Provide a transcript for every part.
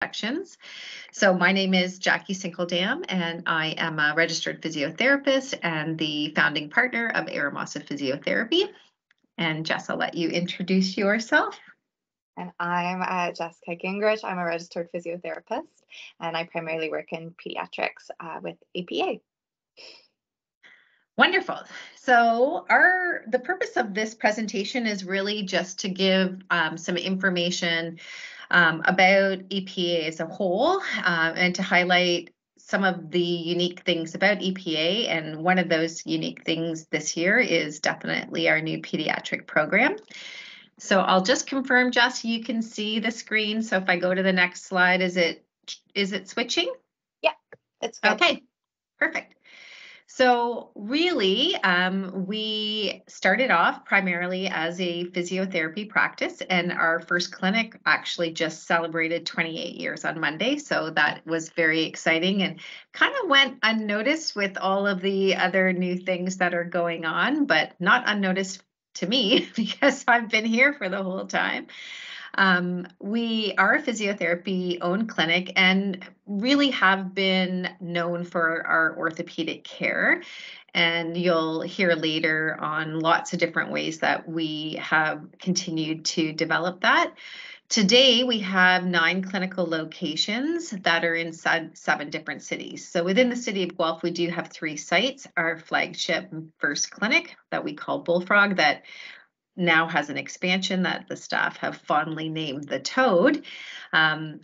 Sections. So my name is Jackie Sinkeldam, and I am a registered physiotherapist and the founding partner of Aramasa Physiotherapy. And Jess, I'll let you introduce yourself. And I'm Jessica Gingrich. I'm a registered physiotherapist, and I primarily work in pediatrics with EPA. Wonderful. So the purpose of this presentation is really just to give some information about EPA as a whole and to highlight some of the unique things about EPA. And one of those unique things this year is definitely our new pediatric program. So I'll just confirm, Jess, you can see the screen. So if I go to the next slide, is it switching? Yeah, it's good. Okay, perfect. So really, we started off primarily as a physiotherapy practice, and our first clinic actually just celebrated 28 years on Monday. So that was very exciting and kind of went unnoticed with all of the other new things that are going on, but not unnoticed to me because I've been here for the whole time. We are a physiotherapy-owned clinic and really have been known for our orthopedic care. And you'll hear later on lots of different ways that we have continued to develop that. Today, we have 9 clinical locations that are in 7 different cities. So within the city of Guelph, we do have 3 sites. Our flagship first clinic that we call Bullfrog, that now has an expansion that the staff have fondly named the Toad.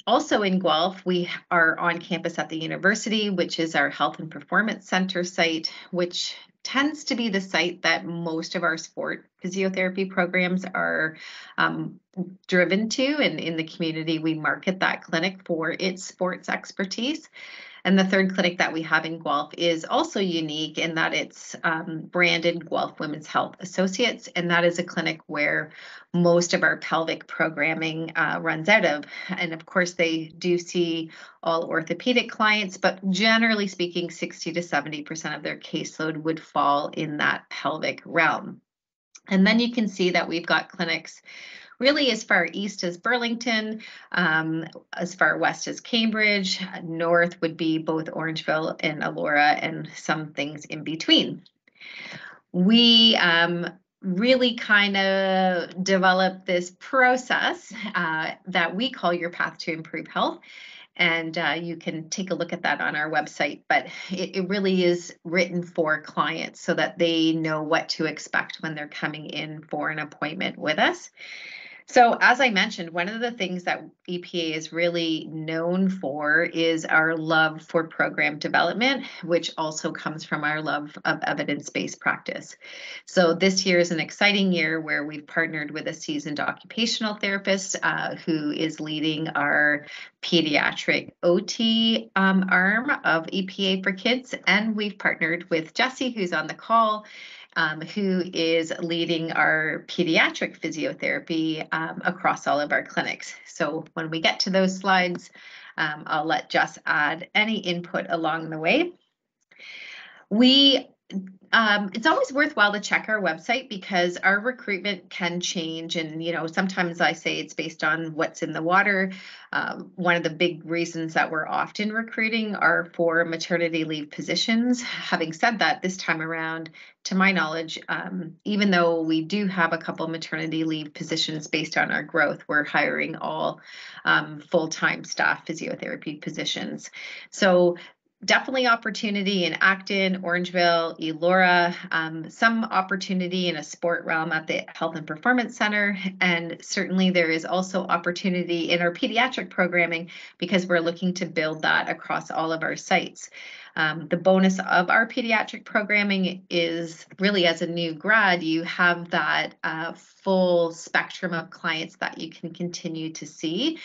Also in Guelph, we are on campus at the university, which is our health and performance center site, which tends to be the site that most of our sport physiotherapy programs are driven to. And in the community, we market that clinic for its sports expertise. And the third clinic that we have in Guelph is also unique in that it's branded Guelph Women's Health Associates, and that is a clinic where most of our pelvic programming runs out of. And of course, they do see all orthopedic clients, but generally speaking, 60 to 70% of their caseload would fall in that pelvic realm. And then you can see that we've got clinics really as far east as Burlington, as far west as Cambridge, north would be both Orangeville and Elora, and some things in between. We really kind of developed this process that we call your path to improve health. And you can take a look at that on our website, but it really is written for clients so that they know what to expect when they're coming in for an appointment with us. So as I mentioned, one of the things that EPA is really known for is our love for program development, which also comes from our love of evidence-based practice. So this year is an exciting year where we've partnered with a seasoned occupational therapist who is leading our pediatric OT arm of EPA for Kids. And we've partnered with Jessie, who's on the call, who is leading our pediatric physiotherapy across all of our clinics. So when we get to those slides, I'll let Jess add any input along the way. It's always worthwhile to check our website because our recruitment can change, and sometimes I say it's based on what's in the water. One of the big reasons that we're often recruiting are for maternity leave positions. Having said that, this time around, to my knowledge, even though we do have a couple maternity leave positions based on our growth, we're hiring all full-time staff physiotherapy positions. So definitely opportunity in Acton, Orangeville, Elora, some opportunity in a sport realm at the Health and Performance Center. And certainly there is also opportunity in our pediatric programming because we're looking to build that across all of our sites. The bonus of our pediatric programming is really as a new grad, you have that full spectrum of clients that you can continue to see.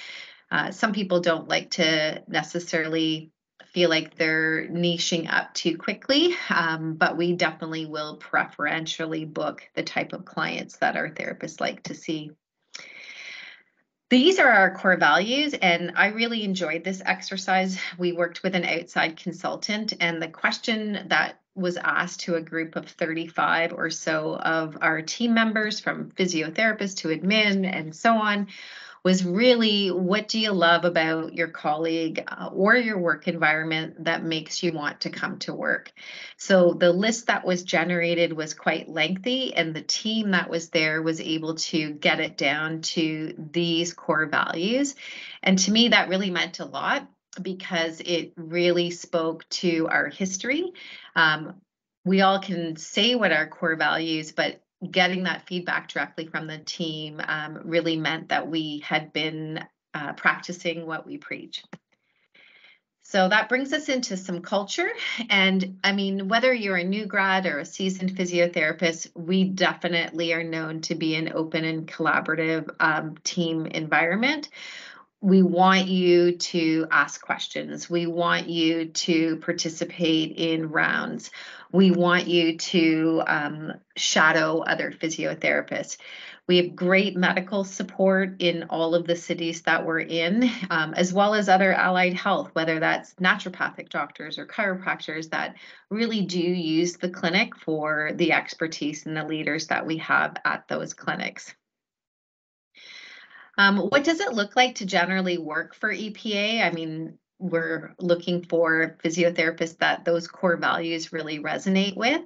Some people don't like to necessarily feel like they're niching up too quickly, but we definitely will preferentially book the type of clients that our therapists like to see. These are our core values, and I really enjoyed this exercise. We worked with an outside consultant, and the question that was asked to a group of 35 or so of our team members, from physiotherapists to admin and so on, was really, what do you love about your colleague or your work environment that makes you want to come to work? So the list that was generated was quite lengthy, and the team that was there was able to get it down to these core values. And to me, that really meant a lot because it really spoke to our history. We all can say what our core values, but getting that feedback directly from the team really meant that we had been practicing what we preach. So that brings us into some culture. And I mean, whether you're a new grad or a seasoned physiotherapist, we definitely are known to be an open and collaborative team environment. We want you to ask questions. We want you to participate in rounds. We want you to shadow other physiotherapists. We have great medical support in all of the cities that we're in, as well as other allied health, whether that's naturopathic doctors or chiropractors that really do use the clinic for the expertise and the leaders that we have at those clinics. What does it look like to generally work for EPA? I mean, we're looking for physiotherapists that those core values really resonate with.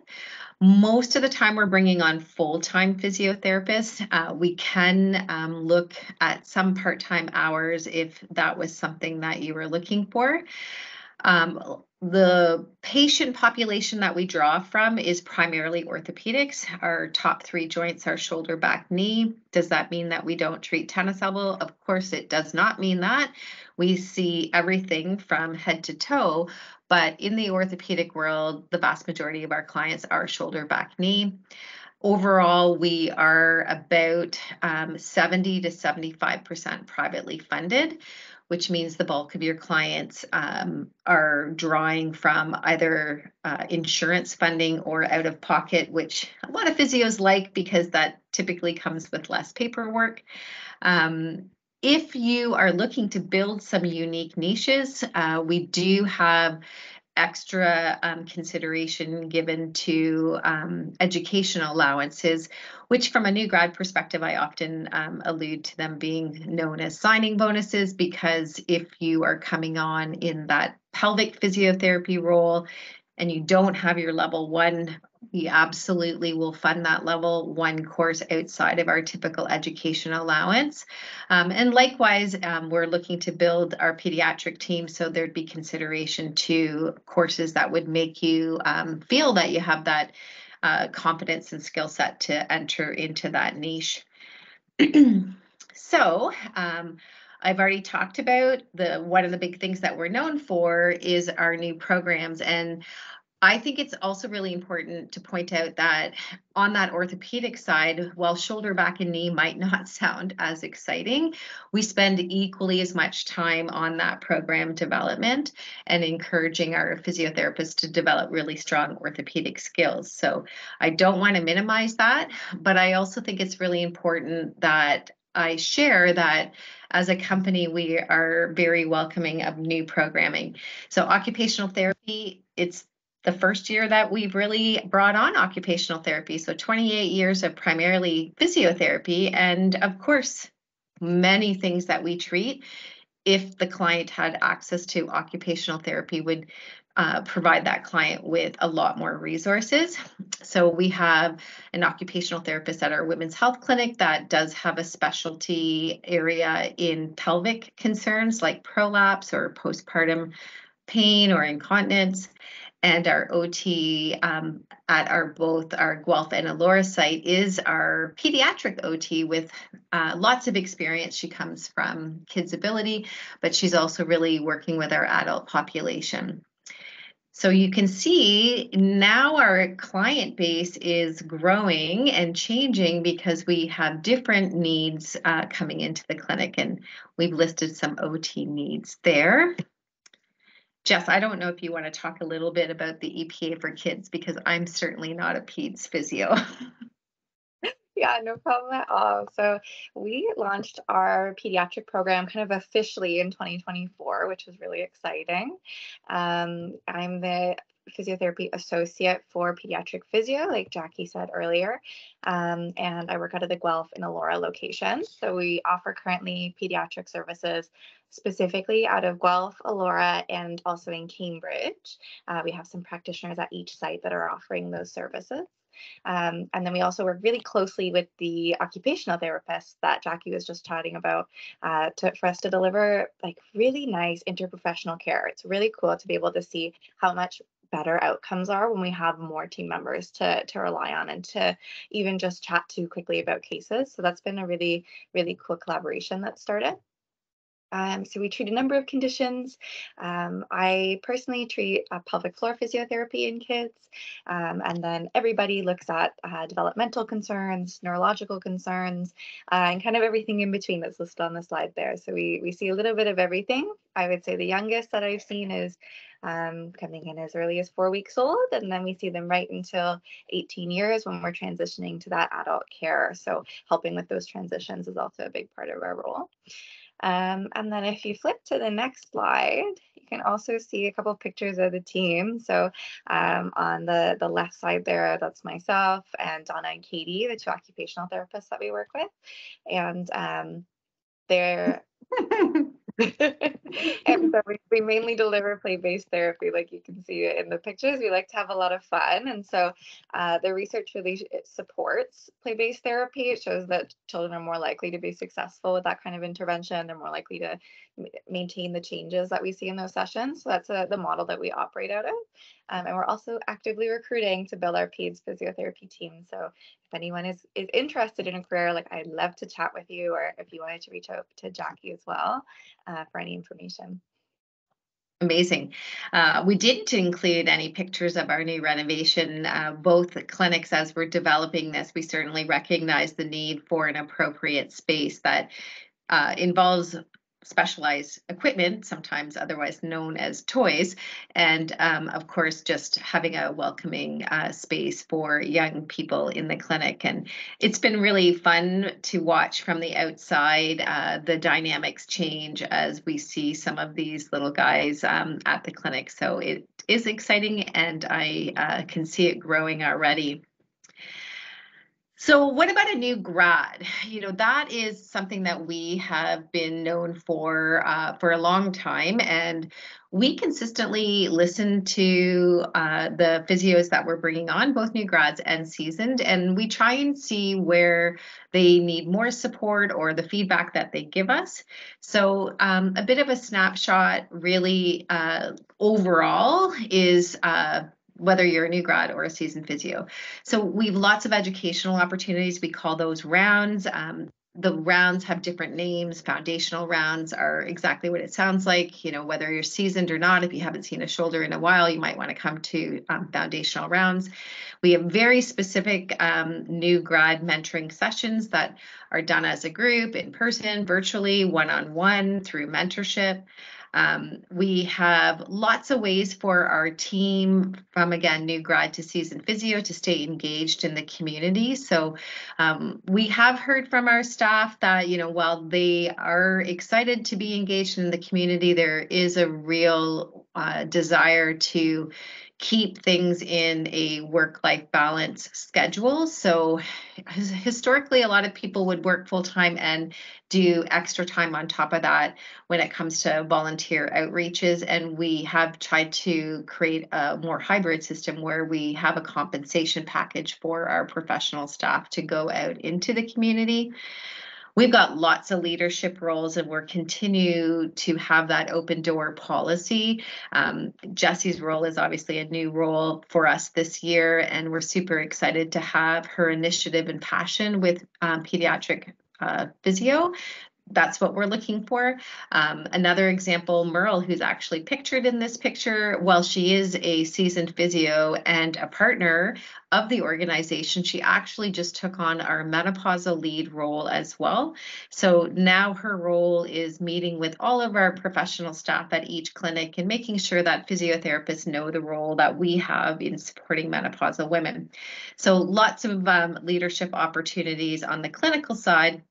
Most of the time, we're bringing on full-time physiotherapists. We can look at some part-time hours if that was something that you were looking for. The patient population that we draw from is primarily orthopedics. Our top 3 joints are shoulder, back, knee. Does that mean that we don't treat tennis elbow? Of course, it does not mean that. We see everything from head to toe, but in the orthopedic world, the vast majority of our clients are shoulder, back, knee. Overall, we are about 70 to 75% privately funded, which means the bulk of your clients are drawing from either insurance funding or out of pocket, which a lot of physios like because that typically comes with less paperwork. If you are looking to build some unique niches, we do have extra consideration given to educational allowances, which from a new grad perspective, I often allude to them being known as signing bonuses, because if you are coming on in that pelvic physiotherapy role and you don't have your level 1, we absolutely will fund that level 1 course outside of our typical education allowance. And likewise, we're looking to build our pediatric team, so there'd be consideration to courses that would make you feel that you have that competence and skill set to enter into that niche. So, I've already talked about one of the big things that we're known for is our new programs. And I think it's also really important to point out that on that orthopedic side, while shoulder, back, and knee might not sound as exciting, we spend equally as much time on that program development and encouraging our physiotherapists to develop really strong orthopedic skills. So I don't want to minimize that, but I also think it's really important that I share that as a company, we are very welcoming of new programming. So occupational therapy, it's the first year that we've really brought on occupational therapy. So 28 years of primarily physiotherapy, and of course, many things that we treat, if the client had access to occupational therapy, would provide that client with a lot more resources. So we have an occupational therapist at our women's health clinic that does have a specialty area in pelvic concerns like prolapse or postpartum pain or incontinence. And our OT at both our Guelph and Elora site is our pediatric OT with lots of experience. She comes from Kids Ability, but she's also really working with our adult population. So you can see now our client base is growing and changing because we have different needs coming into the clinic, and we've listed some OT needs there. Jess, I don't know if you want to talk a little bit about the EPA for kids, because I'm certainly not a peds physio. Yeah, no problem at all. So we launched our pediatric program kind of officially in 2024, which was really exciting. I'm the physiotherapy associate for pediatric physio, like Jackie said earlier. And I work out of the Guelph and Elora location. So we offer currently pediatric services specifically out of Guelph, Elora, and also in Cambridge. We have some practitioners at each site that are offering those services. And then we also work really closely with the occupational therapists that Jackie was just chatting about for us to deliver like really nice interprofessional care. It's really cool to be able to see how much better outcomes are when we have more team members to rely on and to even just chat to quickly about cases. So that's been a really, really cool collaboration that started. So we treat a number of conditions. I personally treat pelvic floor physiotherapy in kids, and then everybody looks at developmental concerns, neurological concerns, and kind of everything in between that's listed on the slide there. So we see a little bit of everything. I would say the youngest that I've seen is coming in as early as 4 weeks old, and then we see them right until 18 years when we're transitioning to that adult care. So helping with those transitions is also a big part of our role. And then if you flip to the next slide, you can also see a couple of pictures of the team. So on the left side there, that's myself and Donna and Katie, the two occupational therapists that we work with. And they're and so we mainly deliver play-based therapy, like you can see in the pictures. We like to have a lot of fun, and so the research really supports play-based therapy. It shows that children are more likely to be successful with that kind of intervention. They're more likely to maintain the changes that we see in those sessions. So that's the model that we operate out of. And we're also actively recruiting to build our PAEDS physiotherapy team. So if anyone is interested in a career, like I'd love to chat with you, or if you wanted to reach out to Jackie as well for any information. Amazing. We didn't include any pictures of our new renovation. Both the clinics, as we're developing this, we certainly recognize the need for an appropriate space that involves specialized equipment, sometimes otherwise known as toys, and of course, just having a welcoming space for young people in the clinic. And it's been really fun to watch from the outside the dynamics change as we see some of these little guys at the clinic. So it is exciting, and I can see it growing already. So what about a new grad? That is something that we have been known for a long time, and we consistently listen to the physios that we're bringing on, both new grads and seasoned, and we try and see where they need more support or the feedback that they give us. So a bit of a snapshot really overall is whether you're a new grad or a seasoned physio. So we have lots of educational opportunities. We call those rounds. The rounds have different names. Foundational rounds are exactly what it sounds like. Whether you're seasoned or not, if you haven't seen a shoulder in a while, you might want to come to foundational rounds. We have very specific new grad mentoring sessions that are done as a group, in person, virtually, one-on-one, through mentorship. We have lots of ways for our team, from again, new grad to seasoned physio, to stay engaged in the community. So we have heard from our staff that, while they are excited to be engaged in the community, there is a real desire to keep things in a work-life balance schedule. So historically, a lot of people would work full-time and do extra time on top of that when it comes to volunteer outreaches. And we have tried to create a more hybrid system where we have a compensation package for our professional staff to go out into the community. We've got lots of leadership roles, and we're continue to have that open door policy. Jessie's role is obviously a new role for us this year, and we're super excited to have her initiative and passion with pediatric physio. That's what we're looking for. Another example, Merle, who's actually pictured in this picture, while she is a seasoned physio and a partner of the organization, she actually just took on our menopausal lead role as well. So now her role is meeting with all of our professional staff at each clinic and making sure that physiotherapists know the role that we have in supporting menopausal women. So lots of leadership opportunities on the clinical side.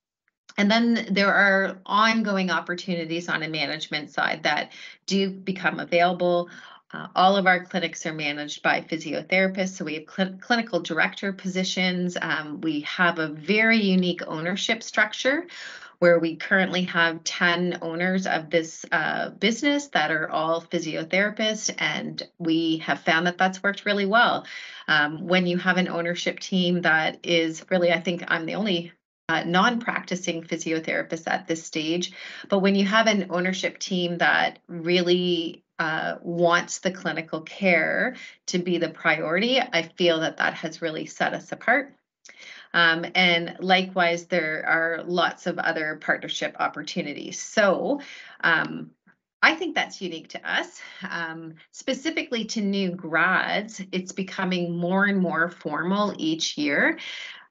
And then there are ongoing opportunities on a management side that do become available. All of our clinics are managed by physiotherapists, so we have clinical director positions. We have a very unique ownership structure where we currently have 10 owners of this business that are all physiotherapists, and we have found that that's worked really well. When you have an ownership team that is really, I think I'm the only non-practicing physiotherapist at this stage, but when you have an ownership team that really wants the clinical care to be the priority, I feel that that has really set us apart. And likewise, there are lots of other partnership opportunities. So I think that's unique to us. Specifically to new grads, it's becoming more and more formal each year.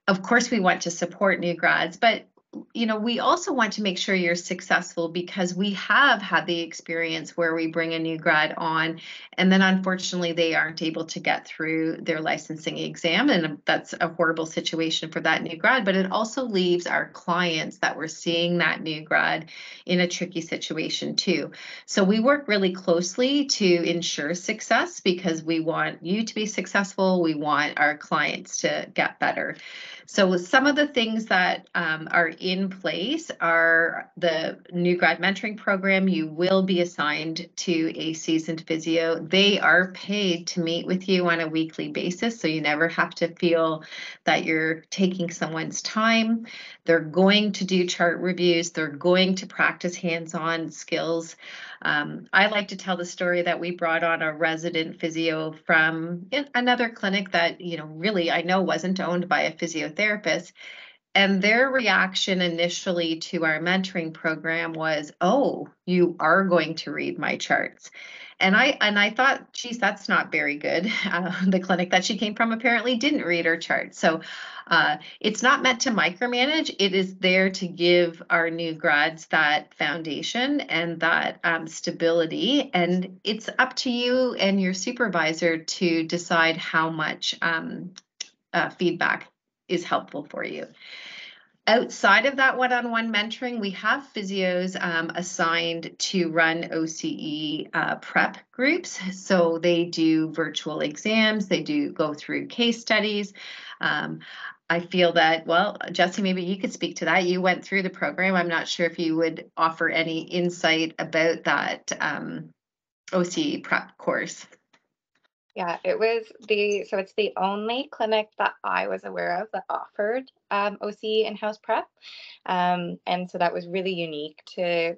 Of course, we want to support new grads, but we also want to make sure you're successful, because we have had the experience where we bring a new grad on and then unfortunately they aren't able to get through their licensing exam, and that's a horrible situation for that new grad, but it also leaves our clients that we're seeing that new grad in a tricky situation too. So we work really closely to ensure success, because we want you to be successful, we want our clients to get better. So some of the things that are in place are the new grad mentoring program. You will be assigned to a seasoned physio. They are paid to meet with you on a weekly basis, so you never have to feel that you're taking someone's time. They're going to do chart reviews. They're going to practice hands-on skills. I like to tell the story that we brought on a resident physio from another clinic that, really I know wasn't owned by a physiotherapist. And their reaction initially to our mentoring program was, "Oh, you are going to read my charts." And I thought, geez, that's not very good. The clinic that she came from apparently didn't read her charts. So it's not meant to micromanage. It is there to give our new grads that foundation and that stability. And it's up to you and your supervisor to decide how much feedback is helpful for you. Outside of that one-on-one mentoring, we have physios assigned to run OCE prep groups. So they do virtual exams, they do go through case studies. I feel that, well, Jesse, maybe you could speak to that. You went through the program. I'm not sure if you would offer any insight about that OCE prep course. Yeah, it's the only clinic that I was aware of that offered OC in-house prep. And so that was really unique to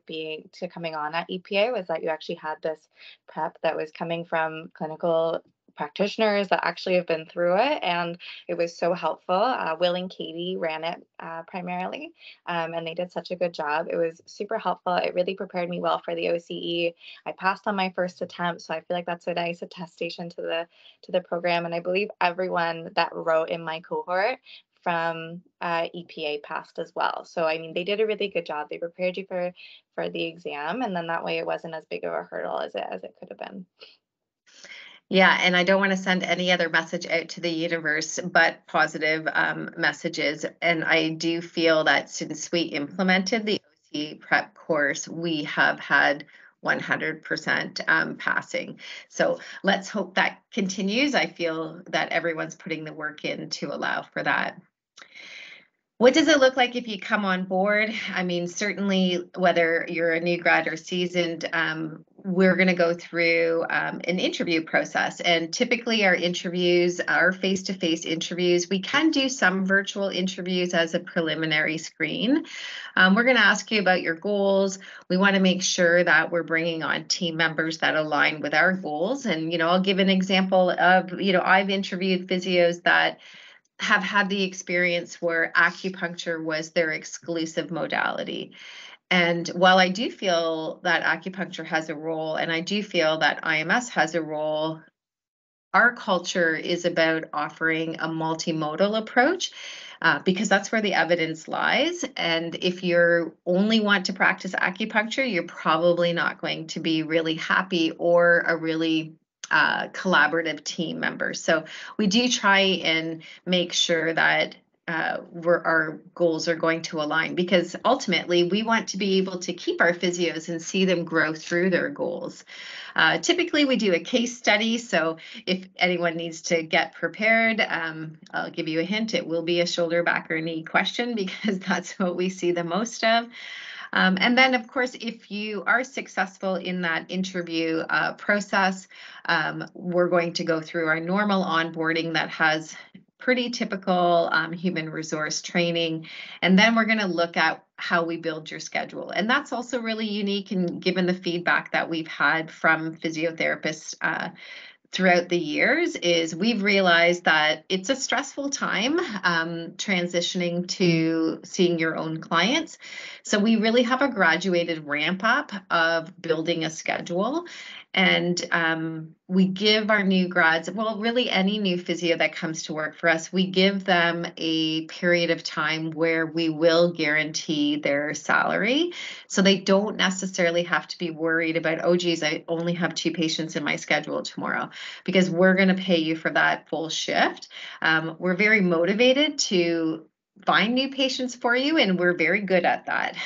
coming on at EPA, was that you actually had this prep that was coming from clinical practitioners that actually have been through it, and it was so helpful. Will and Katie ran it primarily, and they did such a good job. It was super helpful. It really prepared me well for the OCE. I passed on my first attempt, so I feel like that's a nice attestation to the program. And I believe everyone that wrote in my cohort from EPA passed as well. So I mean, they did a really good job. They prepared you for the exam, and then that way it wasn't as big of a hurdle as it could have been. Yeah, and I don't want to send any other message out to the universe but positive messages. And I do feel that since we implemented the OC prep course, we have had 100% passing. So let's hope that continues. I feel that everyone's putting the work in to allow for that. What does it look like if you come on board? I mean, certainly whether you're a new grad or seasoned, we're going to go through an interview process. And typically our interviews are face-to-face interviews. We can do some virtual interviews as a preliminary screen. We're going to ask you about your goals. We want to make sure that we're bringing on team members that align with our goals. And, I'll give an example of, I've interviewed physios that have had the experience where acupuncture was their exclusive modality. And while I do feel that acupuncture has a role, and I do feel that IMS has a role, our culture is about offering a multimodal approach because that's where the evidence lies. And if you only want to practice acupuncture, you're probably not going to be really happy or a really collaborative team members. So we do try and make sure that where our goals are going to align, because ultimately we want to be able to keep our physios and see them grow through their goals. Typically, we do a case study. So if anyone needs to get prepared, I'll give you a hint. It will be a shoulder, back, or knee question, because that's what we see the most of. And then, of course, if you are successful in that interview process, we're going to go through our normal onboarding that has pretty typical human resource training. And then we're going to look at how we build your schedule. And that's also really unique, and given the feedback that we've had from physiotherapists throughout the years, is we've realized that it's a stressful time transitioning to seeing your own clients. So we really have a graduated ramp up of building a schedule. And we give our new grads, well, really any new physio that comes to work for us, we give them a period of time where we will guarantee their salary. So they don't necessarily have to be worried about, oh, geez, I only have 2 patients in my schedule tomorrow, because we're going to pay you for that full shift. We're very motivated to find new patients for you, and we're very good at that.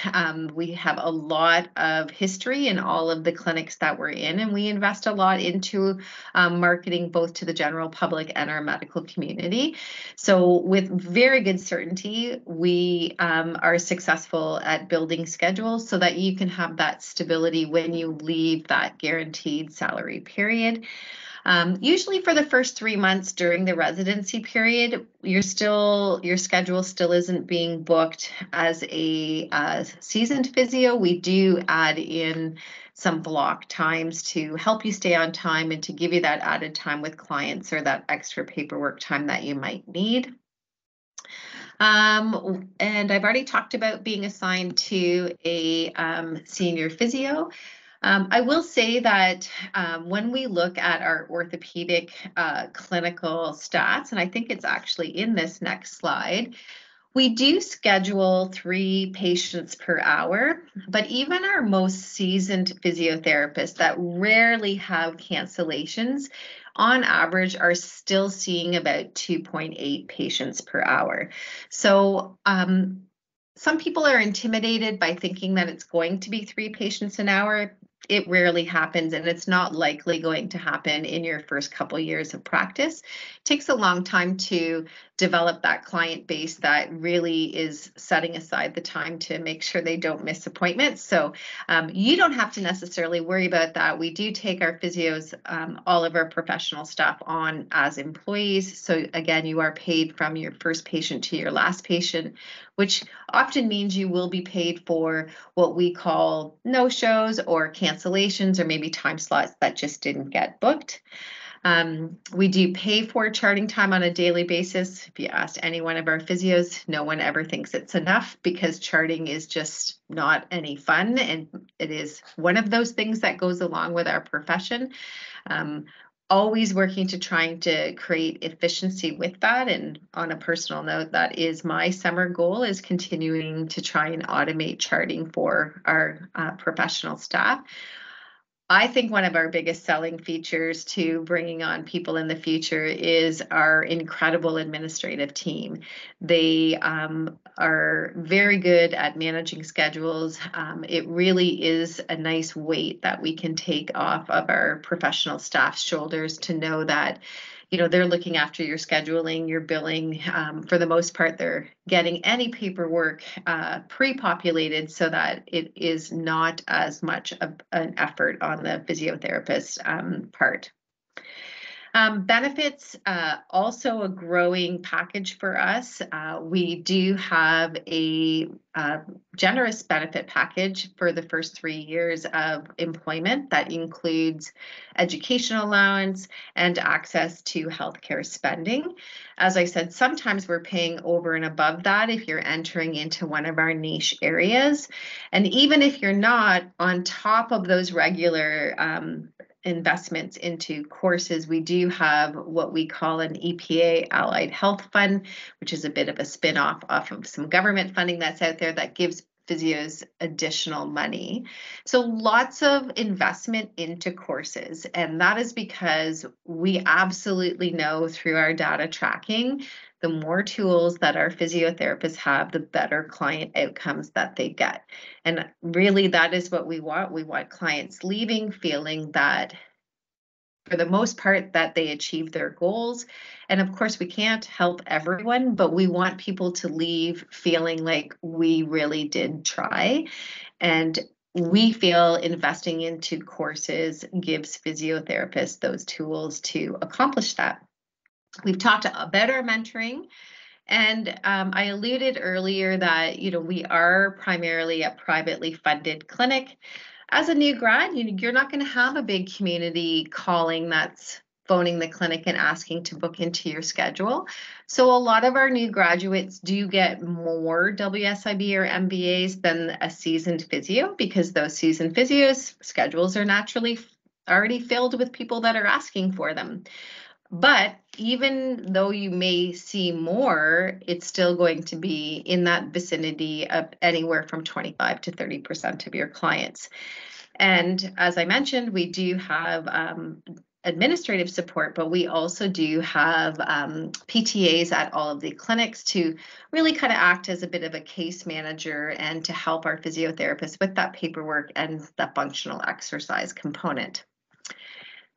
We have a lot of history in all of the clinics that we're in, and we invest a lot into marketing both to the general public and our medical community. So with very good certainty, we are successful at building schedules so that you can have that stability when you leave that guaranteed salary period. Usually for the first 3 months during the residency period, your schedule still isn't being booked as a seasoned physio. We do add in some block times to help you stay on time and to give you that added time with clients or that extra paperwork time that you might need. And I've already talked about being assigned to a senior physio. I will say that when we look at our orthopedic clinical stats, and I think it's actually in this next slide, we do schedule 3 patients per hour, but even our most seasoned physiotherapists that rarely have cancellations, on average, are still seeing about 2.8 patients per hour. So some people are intimidated by thinking that it's going to be 3 patients an hour. It rarely happens, and it's not likely going to happen in your first couple years of practice. It takes a long time to develop that client base that really is setting aside the time to make sure they don't miss appointments. So you don't have to necessarily worry about that. We do take our physios, all of our professional staff, on as employees. So again, you are paid from your first patient to your last patient, which often means you will be paid for what we call no-shows or cancellations, or maybe time slots that just didn't get booked. We do pay for charting time on a daily basis. If you asked any one of our physios, no one ever thinks it's enough, because charting is just not any fun. And it is one of those things that goes along with our profession. Always working to trying to create efficiency with that. And on a personal note, that is my summer goal, is continuing to try and automate charting for our professional staff. I think one of our biggest selling features to bringing on people in the future is our incredible administrative team. They are very good at managing schedules. It really is a nice weight that we can take off of our professional staff's shoulders to know that, you know, they're looking after your scheduling, your billing. For the most part, they're getting any paperwork pre-populated so that it is not as much of an effort on the physiotherapist part. Benefits, also a growing package for us. We do have a generous benefit package for the first 3 years of employment that includes education allowance and access to healthcare spending. As I said, sometimes we're paying over and above that if you're entering into one of our niche areas. And even if you're not, on top of those regular investments into courses, we do have what we call an EPA Allied Health Fund, which is a bit of a spin-off off of some government funding that's out there that gives physios additional money. So lots of investment into courses. And that is because we absolutely know through our data tracking, the more tools that our physiotherapists have, the better client outcomes that they get. And really, that is what we want. We want clients leaving feeling that, for the most part, that they achieve their goals. And of course, we can't help everyone, but we want people to leave feeling like we really did try. And we feel investing into courses gives physiotherapists those tools to accomplish that. We've talked about our mentoring, and I alluded earlier that, we are primarily a privately funded clinic. As a new grad, you're not going to have a big community calling that's phoning the clinic and asking to book into your schedule. So a lot of our new graduates do get more WSIB or MBAs than a seasoned physio, because those seasoned physios schedules are naturally already filled with people that are asking for them. But even though you may see more, it's still going to be in that vicinity of anywhere from 25 to 30% of your clients. And as I mentioned, we do have administrative support, but we also do have PTAs at all of the clinics to really kind of act as a bit of a case manager and to help our physiotherapists with that paperwork and that functional exercise component.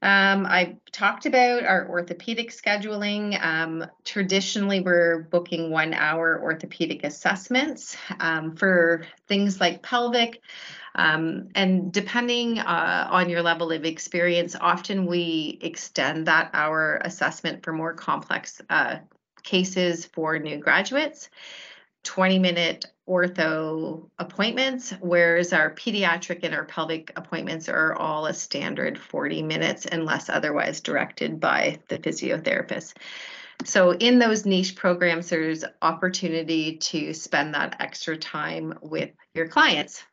I talked about our orthopedic scheduling. Traditionally, we're booking 1-hour orthopedic assessments for things like pelvic. And depending on your level of experience, often we extend that hour assessment for more complex cases for new graduates. 20-minute ortho appointments, whereas our pediatric and our pelvic appointments are all a standard 40 minutes unless otherwise directed by the physiotherapist. So in those niche programs, there's opportunity to spend that extra time with your clients.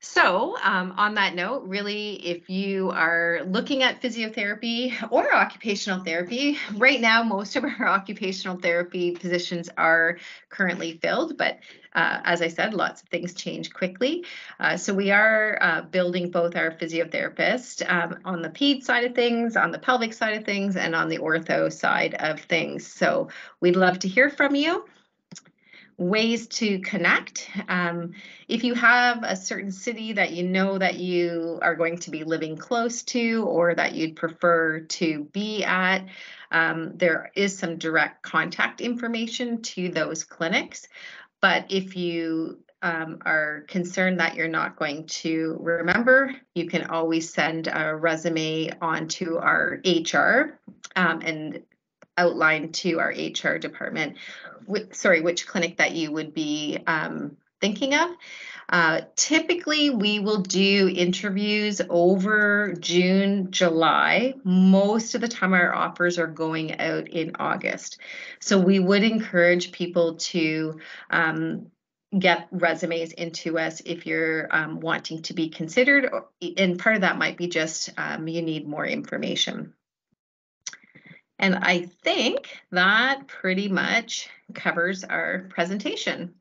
So on that note, really, if you are looking at physiotherapy or occupational therapy, right now, most of our occupational therapy positions are currently filled, but as I said, lots of things change quickly. So we are building both our physiotherapists on the ped side of things, on the pelvic side of things, and on the ortho side of things. So we'd love to hear from you. Ways to connect. If you have a certain city that you know that you are going to be living close to or that you'd prefer to be at, there is some direct contact information to those clinics. But if you are concerned that you're not going to remember, you can always send a resume on to our HR and outline to our HR department, which clinic that you would be thinking of. Typically, we will do interviews over June, July. Most of the time, our offers are going out in August. So we would encourage people to get resumes into us if you're wanting to be considered. And part of that might be just you need more information. And I think that pretty much covers our presentation.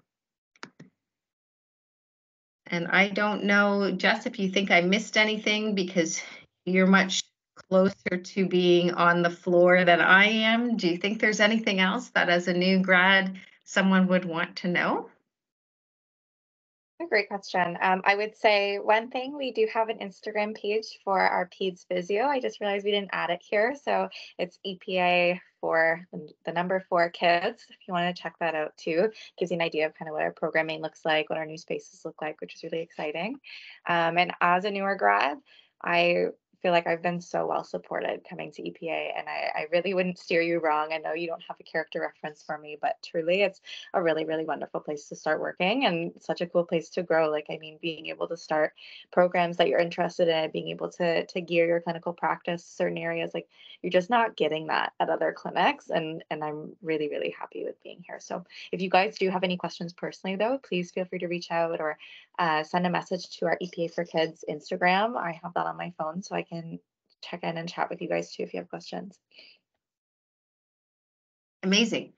And I don't know, Jess, if you think I missed anything, because you're much closer to being on the floor than I am. Do you think there's anything else that as a new grad, someone would want to know? A great question. I would say one thing, we do have an Instagram page for our Peds Physio. I just realized we didn't add it here. So it's EPA for the number 4 kids. If you want to check that out too, gives you an idea of kind of what our programming looks like, what our new spaces look like, which is really exciting. And as a newer grad, I feel like I've been so well supported coming to EPA, and I really wouldn't steer you wrong. I know you don't have a character reference for me, but truly it's a really, really wonderful place to start working and such a cool place to grow. Like, I mean, being able to start programs that you're interested in, being able to gear your clinical practice certain areas, like you're just not getting that at other clinics. And I'm really, really happy with being here. So if you guys do have any questions personally though, please feel free to reach out or send a message to our EPA for Kids Instagram. I have that on my phone, so I can check in and chat with you guys too if you have questions. Amazing.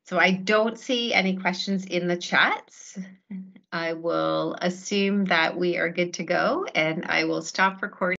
So I don't see any questions in the chats. I will assume that we are good to go, and I will stop recording.